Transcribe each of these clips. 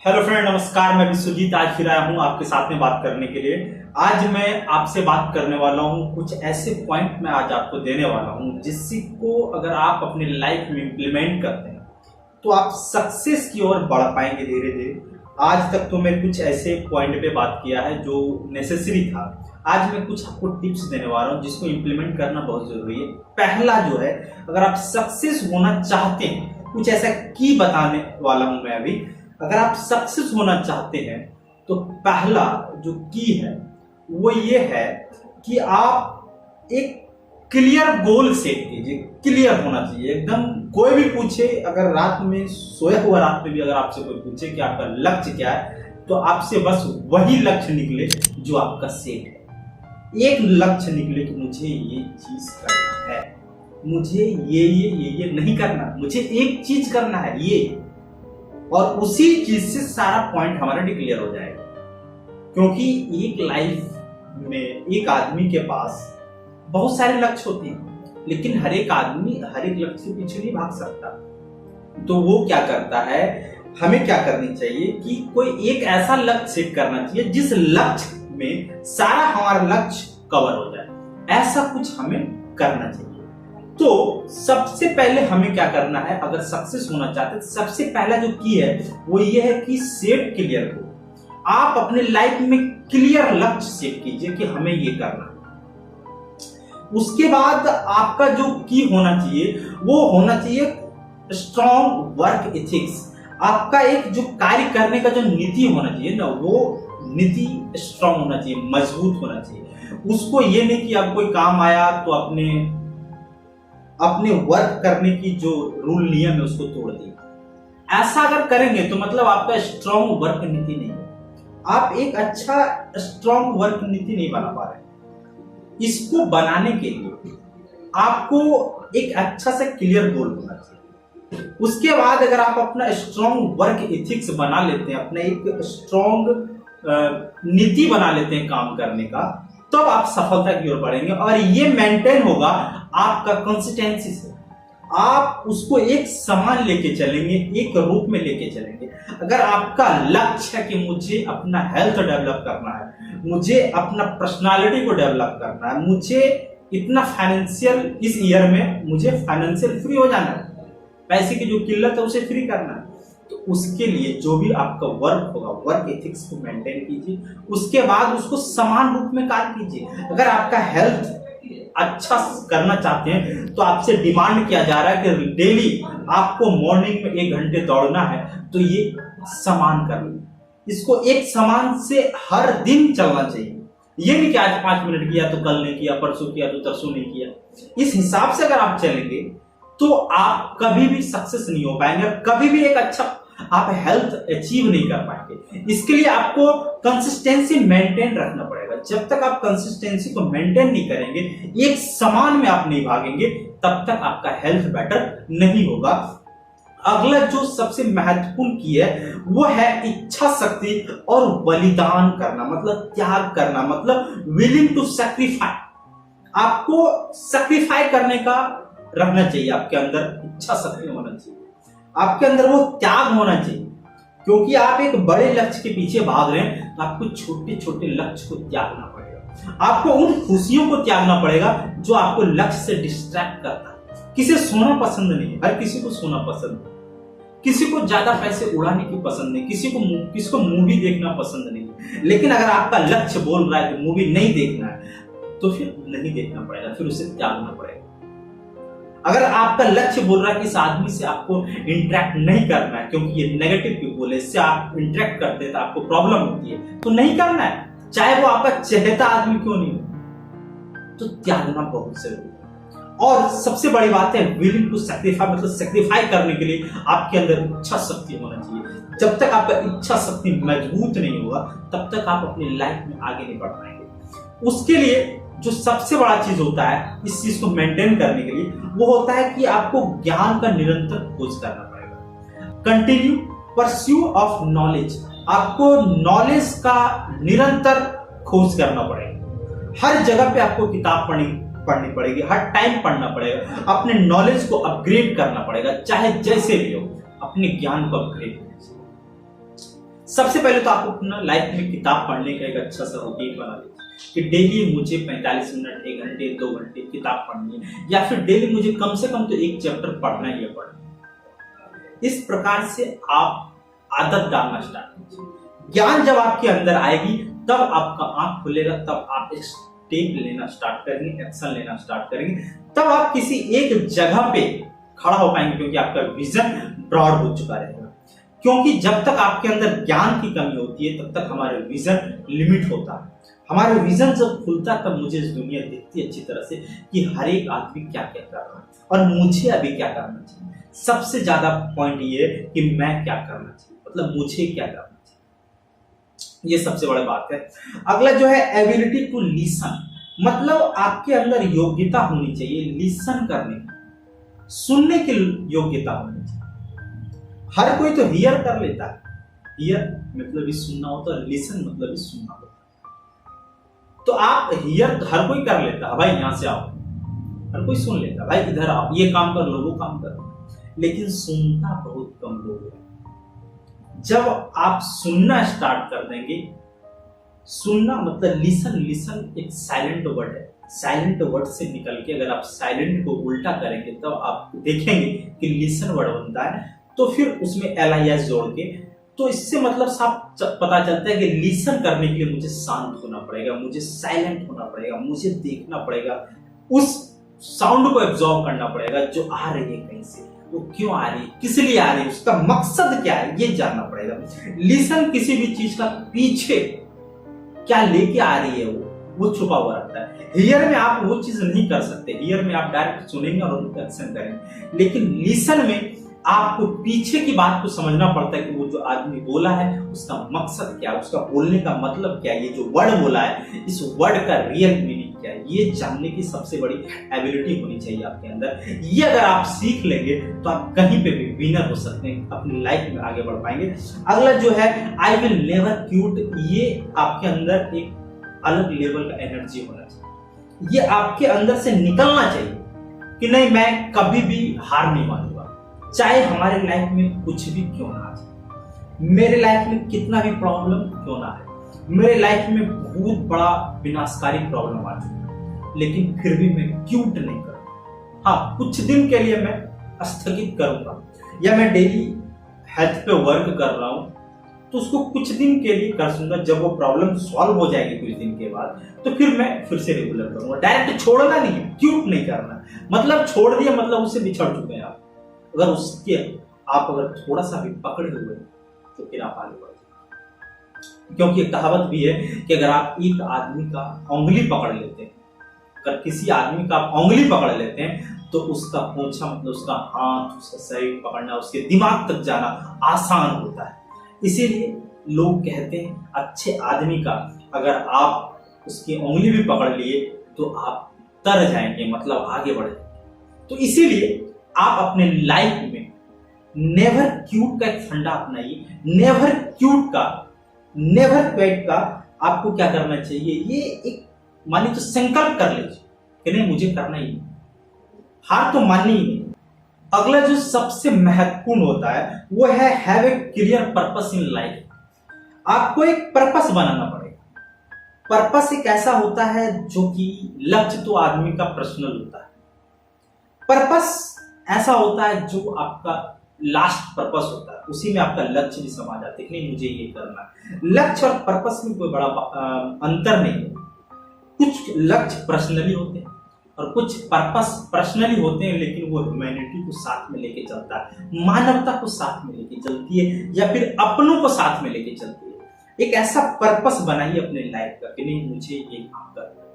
Hello friend, नमस्कार। मैं विश्वजीत आज फिर आया हूँ आपके साथ में बात करने के लिए। आज मैं आपसे बात करने वाला हूँ, कुछ ऐसे पॉइंट मैं आज आपको देने वाला हूँ जिसको अगर आप अपने लाइफ में इम्प्लीमेंट करते हैं तो आप सक्सेस की ओर बढ़ पाएंगे धीरे धीरे। आज तक तो मैं कुछ ऐसे पॉइंट पे बात किया है जो नेसेसरी था। आज मैं कुछ आपको टिप्स देने वाला हूँ जिसको इम्प्लीमेंट करना बहुत जरूरी है। पहला जो है, अगर आप सक्सेस होना चाहते हैं, कुछ ऐसा की बताने वाला हूँ मैं अभी। अगर आप सक्सेस होना चाहते हैं तो पहला जो की है वो ये है कि आप एक क्लियर गोल सेट कीजिए। क्लियर होना चाहिए एकदम। कोई भी पूछे, अगर रात में सोया हुआ रात में भी अगर आपसे कोई पूछे कि आपका लक्ष्य क्या है, तो आपसे बस वही लक्ष्य निकले जो आपका सेट है। एक लक्ष्य निकले कि मुझे ये चीज करना है, मुझे ये नहीं करना, मुझे एक चीज करना है ये, और उसी चीज से सारा पॉइंट हमारा डिक्लेयर हो जाएगा। क्योंकि एक लाइफ में एक आदमी के पास बहुत सारे लक्ष्य होते हैं, लेकिन हर एक आदमी हर एक लक्ष्य के पीछे नहीं भाग सकता। तो वो क्या करता है, हमें क्या करनी चाहिए कि कोई एक ऐसा लक्ष्य सेट करना चाहिए जिस लक्ष्य में सारा हमारा लक्ष्य कवर हो जाए। ऐसा कुछ हमें करना चाहिए। तो सबसे पहले हमें क्या करना है, अगर सक्सेस होना चाहते हैं, सबसे पहला जो की है वो ये है कि सेट क्लियर हो। आप अपने लाइफ में क्लियर लक्ष्य सेट कीजिए कि हमें ये करना है। उसके बाद आपका जो की होना चाहिए वो होना चाहिए स्ट्रॉन्ग वर्क एथिक्स। आपका एक जो कार्य करने का जो नीति होना चाहिए ना, वो नीति स्ट्रॉन्ग होना चाहिए, मजबूत होना चाहिए। उसको ये नहीं कि अब कोई काम आया तो अपने वर्क करने की जो रूल नियम है उसको तोड़ दिया। ऐसा अगर करेंगे तो मतलब आपका स्ट्रॉन्ग वर्क नीति नहीं है। आप एक अच्छा स्ट्रॉन्ग वर्क नीति नहीं बना पा रहे। इसको बनाने के लिए आपको एक अच्छा सा क्लियर गोल होना चाहिए। उसके बाद अगर आप अपना स्ट्रॉन्ग वर्क एथिक्स बना लेते हैं, अपना एक स्ट्रॉन्ग नीति बना लेते हैं काम करने का, तब तो आप सफलता की ओर बढ़ेंगे। और ये मेंटेन होगा आपका कंसिस्टेंसी से। आप उसको एक समान लेके चलेंगे, एक रूप में लेके चलेंगे। अगर आपका लक्ष्य है कि मुझे अपना हेल्थ डेवलप करना है, मुझे अपना पर्सनालिटी को डेवलप करना है, मुझे इतना फाइनेंशियल इस ईयर में मुझे फाइनेंशियल फ्री हो जाना है, पैसे की जो किल्लत है उसे फ्री करना है, तो उसके लिए जो भी आपका वर्क होगा, वर्क एथिक्स को मेंटेन कीजिए। उसके बाद उसको समान रूप में कार्य कीजिए। अगर आपका हेल्थ अच्छा करना चाहते हैं तो आपसे डिमांड किया जा रहा है कि डेली आपको मॉर्निंग में 1 घंटे दौड़ना है, तो ये समान करना, इसको एक समान से हर दिन चलना चाहिए। ये नहीं कि आज 5 मिनट किया तो कल नहीं किया, परसों किया तो तरसों नहीं किया। इस हिसाब से अगर आप चलेंगे तो आप कभी भी सक्सेस नहीं हो पाएंगे, कभी भी एक अच्छा आप हेल्थ अचीव नहीं कर पाएंगे। इसके लिए आपको कंसिस्टेंसी मेंटेन रखना पड़ेगा। जब तक आप कंसिस्टेंसी को मेंटेन नहीं करेंगे, एक समान में आप नहीं भागेंगे, तब तक आपका हेल्थ बेटर नहीं होगा। अगला जो सबसे महत्वपूर्ण की है वो है इच्छा शक्ति और बलिदान करना, मतलब त्याग करना, मतलब विलिंग टू सैक्रिफाई। आपको सैक्रिफाई करने का रहना चाहिए, आपके अंदर इच्छा शक्ति होना चाहिए, आपके अंदर वो त्याग होना चाहिए। क्योंकि आप एक बड़े लक्ष्य के पीछे भाग रहे हैं तो आपको छोटे छोटे लक्ष्य को त्यागना पड़ेगा। आपको उन खुशियों को त्यागना पड़ेगा जो आपको लक्ष्य से डिस्ट्रैक्ट करता है। किसी सोना पसंद नहीं है, हर किसी को सोना पसंद है, किसी को ज्यादा पैसे उड़ाने की पसंद नहीं, किसी को मूवी देखना पसंद नहीं। लेकिन अगर आपका लक्ष्य बोल रहा है कि मूवी नहीं देखना है, तो फिर नहीं देखना पड़ेगा, फिर उसे त्यागना पड़ेगा। अगर आपका लक्ष्य बोल रहा है कि इस आदमी से आपको इंटरेक्ट नहीं करना है क्योंकि ये नेगेटिव पीपल है, इससे आप इंटरेक्ट करते हैं तो आपको प्रॉब्लम होती है, तो नहीं करना है, चाहे वो आपका चहेता आदमी क्यों नहीं हो। तो त्यागना बहुत जरूरी है। और सबसे बड़ी बात है विलिंग टू सैक्रिफाई, मतलब सैक्रिफाई करने के लिए आपके अंदर इच्छा शक्ति होना चाहिए। जब तक आपका इच्छा शक्ति मजबूत नहीं होगा, तब तक आप अपनी लाइफ में आगे नहीं बढ़ पाएंगे। उसके लिए जो सबसे बड़ा चीज होता है इस चीज को मेंटेन करने के लिए, वो होता है कि आपको ज्ञान का निरंतर खोज करना पड़ेगा। Continue pursue of knowledge. आपको नॉलेज का निरंतर खोज करना पड़ेगा। हर जगह पे आपको किताब पढ़नी पड़ेगी, हर टाइम पढ़ना पड़ेगा, अपने नॉलेज को अपग्रेड करना पड़ेगा, चाहे जैसे भी हो अपने ज्ञान को अपग्रेड कीजिए। सबसे पहले तो आपको अपना लाइफ में किताब पढ़ने का एक अच्छा सा रूटीन बना लीजिए कि डेली मुझे 45 मिनट, 1 घंटे, 2 घंटे किताब पढ़नी है, या फिर डेली मुझे कम से कम तो एक चैप्टर पढ़ना ही पढ़ना। इस प्रकार से आप आदत डालना स्टार्ट कीजिए। ज्ञान जब आपके अंदर आएगी तब आपका आंख खुलेगा, तब आप एक स्टेप लेना स्टार्ट करेंगे, एक्शन लेना स्टार्ट करेंगे, तब आप किसी एक जगह पे खड़ा हो पाएंगे, क्योंकि आपका विजन ब्रॉड हो चुका रहेगा। क्योंकि जब तक आपके अंदर ज्ञान की कमी होती है तब तक हमारे विजन लिमिट होता है। हमारे विजन जब खुलता है तब मुझे इस दुनिया दिखती है अच्छी तरह से कि हर एक आदमी क्या क्या कर रहा है और मुझे अभी क्या करना चाहिए। सबसे ज्यादा पॉइंट ये है कि मैं क्या करना चाहिए, मतलब मुझे क्या करना चाहिए, ये सबसे बड़ी बात है। अगला जो है एबिलिटी टू लिसन, मतलब आपके अंदर योग्यता होनी चाहिए लिसन करने की, सुनने की योग्यता होनी चाहिए। हर कोई तो हियर कर लेता है, हियर मतलब भी सुनना होता है, लिसन मतलब भी सुनना होता है। तो आप हियर हर कोई कर लेता है, भाई यहां से आओ, हर कोई सुन लेता है, भाई इधर आओ, ये काम कर लो, वो काम कर लो, लेकिन सुनता बहुत कम लोग हैं। जब आप सुनना स्टार्ट कर देंगे, सुनना मतलब लिसन, लिसन एक साइलेंट वर्ड है, साइलेंट वर्ड से निकल के अगर आप साइलेंट को उल्टा करेंगे तब आप देखेंगे कि लिसन वर्ड बनता है। तो फिर उसमें LIS जोड़ के, तो इससे मतलब साफ पता चलता है कि लिसन करने के लिए मुझे शांत होना पड़ेगा, मुझे साइलेंट होना पड़ेगा, मुझे देखना पड़ेगा, उस साउंड को एब्जॉर्ब करना पड़ेगा जो आ रही है कहीं से, वो क्यों आ रही है, किस लिए आ रही है, उसका मकसद क्या है, ये जानना पड़ेगा। लिसन किसी भी चीज का पीछे क्या लेके आ रही है वो छुपा हुआ रहता है। हियर में आप वो चीज नहीं कर सकते, हियर में आप डायरेक्ट सुनेंगे और उनको एक्शन करेंगे, लेकिन लिसन में आपको पीछे की बात को समझना पड़ता है कि वो जो आदमी बोला है उसका मकसद क्या है, उसका बोलने का मतलब क्या है, ये जो वर्ड बोला है इस वर्ड का रियल मीनिंग क्या है, ये जानने की सबसे बड़ी एबिलिटी होनी चाहिए आपके अंदर। ये अगर आप सीख लेंगे तो आप कहीं पे भी विनर हो सकते हैं, अपनी लाइफ में आगे बढ़ पाएंगे। अगला जो है आई विल नेवर क्यूट, ये आपके अंदर एक अलग लेवल का एनर्जी होना चाहिए, ये आपके अंदर से निकलना चाहिए कि नहीं मैं कभी भी हार नहीं मानूंगा, चाहे हमारे लाइफ में कुछ भी क्यों ना आ जाए, मेरे लाइफ में कितना भी प्रॉब्लम क्यों ना है, मेरे लाइफ में बहुत बड़ा विनाशकारी प्रॉब्लम आ चुका है, लेकिन फिर भी मैं क्यूट नहीं करूंगा। हाँ, कुछ दिन के लिए मैं स्थगित करूंगा, या मैं डेली हेल्थ पे वर्क कर रहा हूं तो उसको कुछ दिन के लिए कर दूंगा, जब वो प्रॉब्लम सॉल्व हो जाएगी कुछ दिन के बाद तो फिर मैं फिर से रेगुलर करूंगा। डायरेक्ट छोड़ना नहीं है, क्यूट नहीं करना, मतलब छोड़ दिया मतलब उससे बिछड़ चुके हैं आप। अगर उसके आप अगर थोड़ा सा भी पकड़े हुए तो फिर आप आगे बढ़, क्योंकि एक कहावत भी है कि अगर आप एक आदमी का उंगली पकड़ लेते हैं, अगर किसी आदमी का आप उंगली पकड़ लेते हैं तो उसका पोंछा मतलब उसका हाथ, उसका शरीर पकड़ना, उसके दिमाग तक जाना आसान होता है। इसीलिए लोग कहते हैं अच्छे आदमी का अगर आप उसकी उंगली भी पकड़ लिए तो आप तर जाएंगे, मतलब आगे बढ़ जाएंगे। तो इसीलिए आप अपने लाइफ में नेवर क्यूट का एक फंडा अपनाइए, नेवर क्यूट का, नेवर क्विट का आपको क्या करना चाहिए, ये एक मानिए तो संकल्प कर लीजिए कि नहीं मुझे करना ही नहीं, हार तो माननी ही नहीं। अगला जो सबसे महत्वपूर्ण होता है वो है have a clear purpose in life. आपको एक पर्पस बनाना पड़ेगा। पर्पस एक ऐसा होता है जो कि लक्ष्य तो आदमी का पर्सनल होता है, पर्पस ऐसा होता है जो आपका लास्ट पर्पस होता है, उसी में आपका लक्ष्य भी समा जाता है कि नहीं मुझे ये करना है। लक्ष्य और पर्पस में कोई बड़ा अंतर नहीं है। कुछ लक्ष्य पर्सनली होते हैं और कुछ पर्पस पर्सनली होते हैं, लेकिन वो ह्यूमैनिटी को साथ में लेके चलता है, मानवता को साथ में लेके चलती है, या फिर अपनों को साथ में लेके चलती है। एक ऐसा पर्पस बनाइए अपने लाइफ का कि नहीं मुझे ये काम करना है,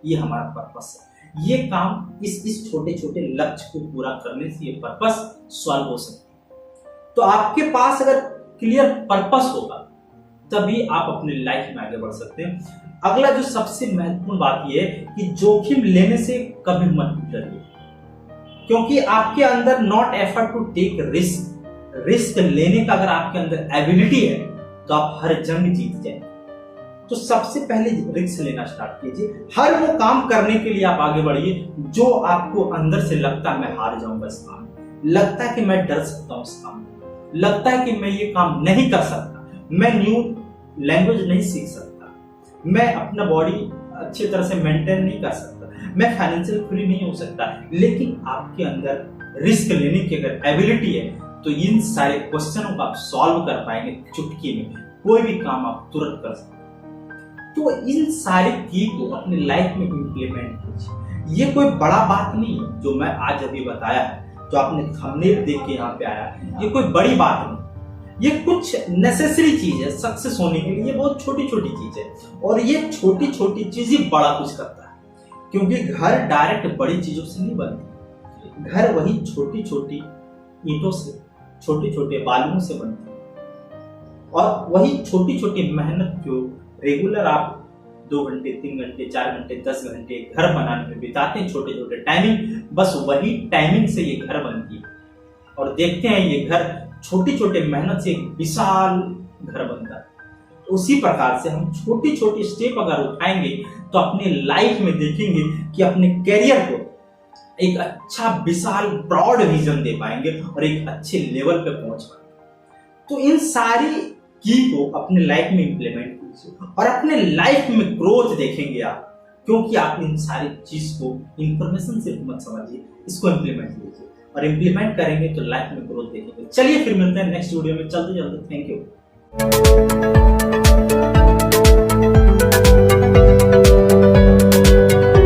ये हमारा पर्पस है, ये काम इस छोटे छोटे लक्ष्य को पूरा करने से ये पर्पस सॉल्व हो सकता है। तो आपके पास अगर क्लियर पर्पस होगा तभी आप अपने लाइफ में आगे बढ़ सकते हैं। अगला जो सबसे महत्वपूर्ण बात यह है कि जोखिम लेने से कभी मत डरिए, क्योंकि आपके अंदर not effort to take risk, risk लेने का अगर आपके अंदर एबिलिटी है तो आप हर जंग जीत जाएंगे। तो सबसे पहले रिस्क लेना स्टार्ट कीजिए, हर वो काम करने के लिए आप आगे बढ़िए जो आपको अंदर से लगता है मैं हार जाऊंगा इस काम में, लगता है कि मैं डर सकता हूं इस काम में, लगता है कि मैं ये काम नहीं कर सकता, मैं न्यू लैंग्वेज नहीं सीख सकता, मैं अपना बॉडी अच्छी तरह से मेंटेन नहीं कर सकता, मैं फाइनेंशियल फ्री नहीं हो सकता, लेकिन आपके अंदर रिस्क लेने की अगर एबिलिटी है तो इन सारे क्वेश्चनों को आप सॉल्व कर पाएंगे चुटकी में, कोई भी काम आप तुरंत कर सकते। तो इन सारे की को अपने लाइफ में इंप्लीमेंट कीजिए। ये कोई बड़ा बात नहीं है जो मैं आज अभी बताया है, जो आपने थंबनेल देख के यहाँ पे आया, ये कोई बड़ी बात नहीं, ये कुछ नेसेसरी चीज है सक्सेस होने के लिए। ये बहुत छोटी छोटी चीज है और ये छोटी छोटी चीज ही बड़ा कुछ करता है, क्योंकि घर डायरेक्ट बड़ी चीजों से नहीं बनती, घर वही छोटी छोटी ईंटों से, छोटे छोटे बालुओं से बनती है। और वही छोटी छोटी मेहनत जो रेगुलर आप 2 घंटे 3 घंटे 4 घंटे 10 घंटे घर बनाने में बिताते हैं, छोटे छोटे टाइमिंग, बस वही टाइमिंग से ये घर बनती है। और देखते हैं ये घर छोटी छोटे मेहनत से एक विशाल घर बनता है। उसी प्रकार से हम छोटी छोटी स्टेप अगर उठाएंगे तो अपने लाइफ में देखेंगे कि अपने कैरियर को एक अच्छा विशाल ब्रॉड विजन दे पाएंगे और एक अच्छे लेवल पे पहुंच पाएंगे। तो इन सारी की को अपने लाइफ में इंप्लीमेंट कीजिए और अपने लाइफ में ग्रोथ देखेंगे आप, क्योंकि आप इन सारी चीज को इंफॉर्मेशन से मत समझिए, इसको इंप्लीमेंट कीजिए और इंप्लीमेंट करेंगे तो लाइफ में ग्रोथ देखेंगे। चलिए फिर मिलते हैं नेक्स्ट वीडियो में, चलते चलते। Thank you.